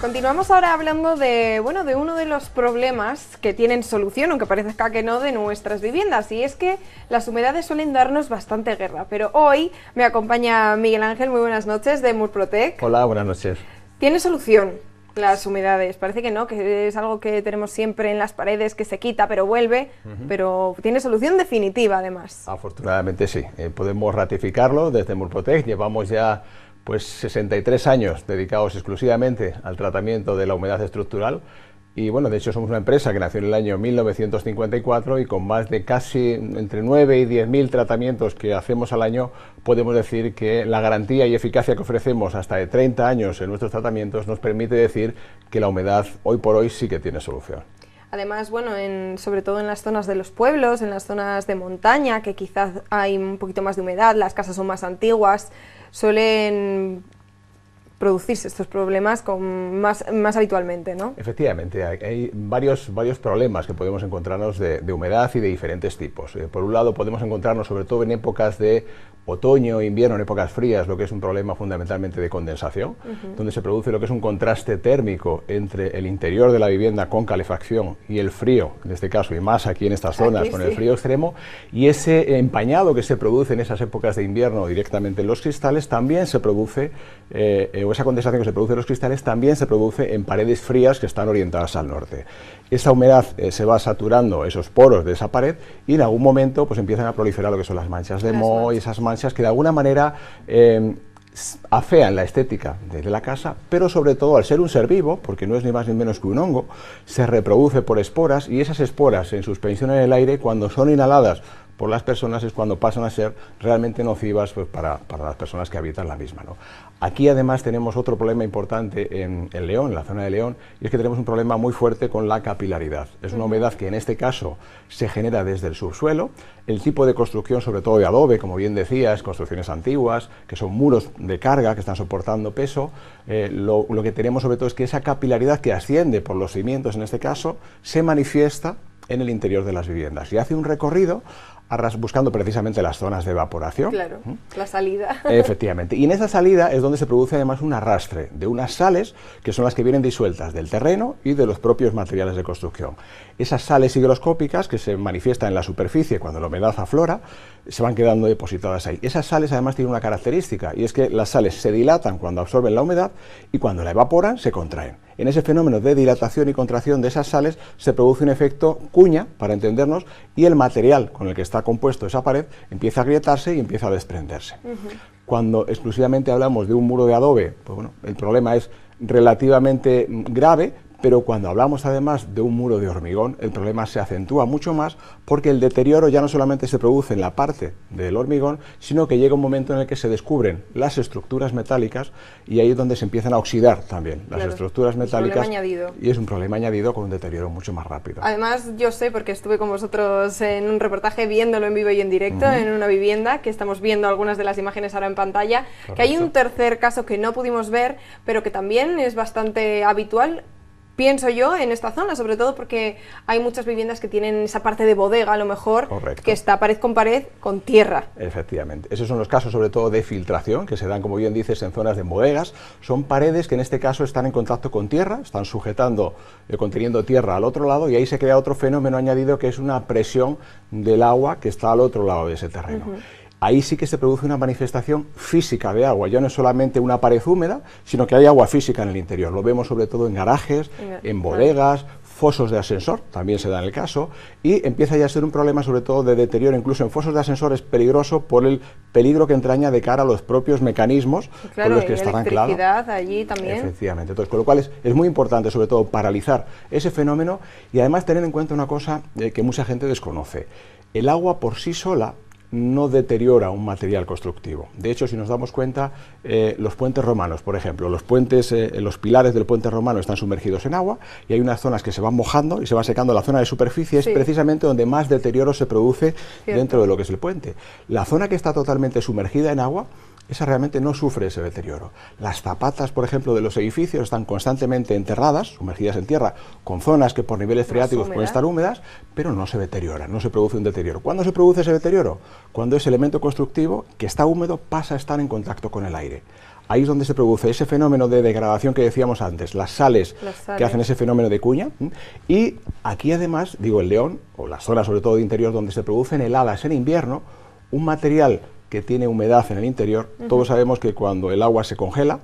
Continuamos ahora hablando de, bueno, de uno de los problemas que tienen solución, aunque parezca que no, de nuestras viviendas, y es que las humedades suelen darnos bastante guerra. Pero hoy me acompaña Miguel Ángel, muy buenas noches, de Murprotec. Hola, buenas noches. ¿Tiene solución las humedades? Parece que no, que es algo que tenemos siempre en las paredes, que se quita pero vuelve, pero tiene solución definitiva además. Afortunadamente sí, podemos ratificarlo desde Murprotec. Llevamos ya pues 63 años dedicados exclusivamente al tratamiento de la humedad estructural y bueno, de hecho somos una empresa que nació en el año 1954 y con más de casi entre 9 y 10.000 tratamientos que hacemos al año podemos decir que la garantía y eficacia que ofrecemos hasta de 30 años en nuestros tratamientos nos permite decir que la humedad hoy por hoy sí que tiene solución. Además, bueno, sobre todo en las zonas de los pueblos, en las zonas de montaña, que quizás hay un poquito más de humedad, las casas son más antiguas, suelen producirse estos problemas más habitualmente, ¿no? Efectivamente, hay varios problemas que podemos encontrarnos de humedad y de diferentes tipos. Por un lado, podemos encontrarnos sobre todo en épocas de otoño, invierno, en épocas frías, lo que es un problema fundamentalmente de condensación, donde se produce lo que es un contraste térmico entre el interior de la vivienda con calefacción y el frío, en este caso, y más aquí en estas zonas con el frío extremo, y ese empañado que se produce en esas épocas de invierno directamente en los cristales también se produce, o esa condensación que se produce en los cristales también se produce en paredes frías que están orientadas al norte. Esa humedad se va saturando esos poros de esa pared y en algún momento pues empiezan a proliferar lo que son las manchas de moho y esas manchas que de alguna manera afean la estética de la casa, pero sobre todo al ser un ser vivo, porque no es ni más ni menos que un hongo, se reproduce por esporas y esas esporas en suspensión en el aire, cuando son inhaladas por las personas, es cuando pasan a ser realmente nocivas pues, para las personas que habitan la misma, ¿no? Aquí además tenemos otro problema importante en León, en la zona de León, y es que tenemos un problema muy fuerte con la capilaridad. Es una humedad que en este caso se genera desde el subsuelo, el tipo de construcción sobre todo de adobe, como bien decías, construcciones antiguas, que son muros de carga que están soportando peso, lo que tenemos sobre todo es que esa capilaridad que asciende por los cimientos en este caso, se manifiesta en el interior de las viviendas y hace un recorrido buscando precisamente las zonas de evaporación. Claro, la salida. Efectivamente. Y en esa salida es donde se produce además un arrastre de unas sales que son las que vienen disueltas del terreno y de los propios materiales de construcción. Esas sales higroscópicas que se manifiestan en la superficie cuando la humedad aflora, se van quedando depositadas ahí. Esas sales además tienen una característica y es que las sales se dilatan cuando absorben la humedad y cuando la evaporan se contraen. En ese fenómeno de dilatación y contracción de esas sales se produce un efecto cuña, para entendernos, y el material con el que está compuesto esa pared empieza a agrietarse y empieza a desprenderse. Cuando exclusivamente hablamos de un muro de adobe, pues bueno, el problema es relativamente grave, pero cuando hablamos además de un muro de hormigón, el problema se acentúa mucho más porque el deterioro ya no solamente se produce en la parte del hormigón, sino que llega un momento en el que se descubren las estructuras metálicas y ahí es donde se empiezan a oxidar también las estructuras metálicas. Y es un problema añadido con un deterioro mucho más rápido. Además, yo sé, porque estuve con vosotros en un reportaje viéndolo en vivo y en directo en una vivienda, que estamos viendo algunas de las imágenes ahora en pantalla, que hay un tercer caso que no pudimos ver, pero que también es bastante habitual, pienso yo, en esta zona, sobre todo porque hay muchas viviendas que tienen esa parte de bodega, a lo mejor, que está pared con tierra. Efectivamente. Esos son los casos, sobre todo, de filtración, que se dan, como bien dices, en zonas de bodegas. Son paredes que en este caso están en contacto con tierra, están sujetando, conteniendo tierra al otro lado, y ahí se crea otro fenómeno añadido, que es una presión del agua que está al otro lado de ese terreno. Ahí sí que se produce una manifestación física de agua, ya no es solamente una pared húmeda, sino que hay agua física en el interior. Lo vemos sobre todo en garajes, en bodegas, fosos de ascensor, también se da en el caso, y empieza ya a ser un problema sobre todo de deterioro, incluso en fosos de ascensor es peligroso por el peligro que entraña de cara a los propios mecanismos con los que están anclados. Allí también. Efectivamente, entonces, con lo cual es muy importante sobre todo paralizar ese fenómeno y además tener en cuenta una cosa que mucha gente desconoce. El agua por sí sola no deteriora un material constructivo. De hecho, si nos damos cuenta, los puentes romanos, por ejemplo, los pilares del puente romano están sumergidos en agua y hay unas zonas que se van mojando y se va secando. La zona de superficie es precisamente donde más deterioro se produce dentro de lo que es el puente. La zona que está totalmente sumergida en agua, esa realmente no sufre ese deterioro. Las zapatas, por ejemplo, de los edificios están constantemente enterradas, sumergidas en tierra, con zonas que por niveles freáticos pueden estar húmedas, pero no se deterioran, no se produce un deterioro. ¿Cuándo se produce ese deterioro? Cuando ese elemento constructivo que está húmedo pasa a estar en contacto con el aire. ahí es donde se produce ese fenómeno de degradación que decíamos antes, las sales que hacen ese fenómeno de cuña. Y aquí además, digo, el León, o la zona sobre todo de interior donde se producen heladas en invierno, un material que tiene humedad en el interior, todos sabemos que cuando el agua se congela,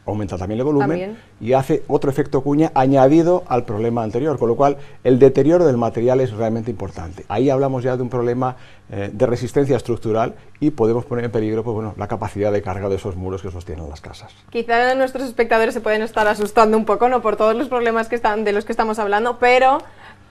aumenta también el volumen y hace otro efecto cuña añadido al problema anterior, con lo cual el deterioro del material es realmente importante. Ahí hablamos ya de un problema de resistencia estructural y podemos poner en peligro pues, bueno, la capacidad de carga de esos muros que sostienen las casas. Quizá nuestros espectadores se pueden estar asustando un poco, ¿no?, por todos los problemas de los que estamos hablando, pero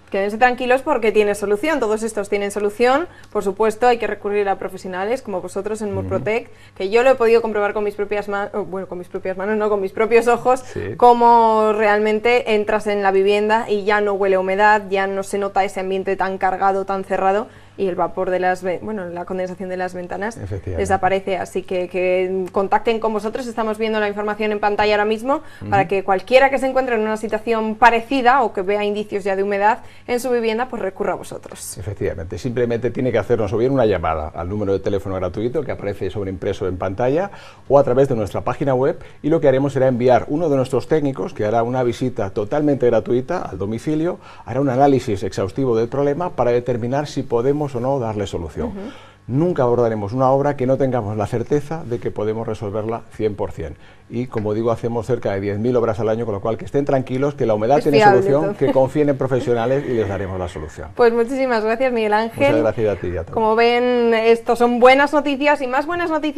quédense tranquilos porque tiene solución, todos estos tienen solución. Por supuesto, hay que recurrir a profesionales como vosotros en Murprotec, que yo lo he podido comprobar con mis propias manos, bueno, con mis propias manos, no, con mis propios ojos, cómo realmente entras en la vivienda y ya no huele a humedad, ya no se nota ese ambiente tan cargado, tan cerrado, y el vapor de la condensación de las ventanas desaparece. Así que contacten con vosotros, estamos viendo la información en pantalla ahora mismo, para que cualquiera que se encuentre en una situación parecida o que vea indicios ya de humedad en su vivienda, pues recurra a vosotros. Efectivamente, simplemente tiene que hacernos o bien una llamada al número de teléfono gratuito que aparece sobreimpreso en pantalla o a través de nuestra página web, y lo que haremos será enviar uno de nuestros técnicos que hará una visita totalmente gratuita al domicilio, hará un análisis exhaustivo del problema para determinar si podemos o no darle solución. Nunca abordaremos una obra que no tengamos la certeza de que podemos resolverla 100%. Y como digo, hacemos cerca de 10.000 obras al año, con lo cual que estén tranquilos, que la humedad tiene solución, que confíen en profesionales y les daremos la solución. Pues muchísimas gracias, Miguel Ángel. Muchas gracias a ti y a todos. Como ven, esto son buenas noticias y más buenas noticias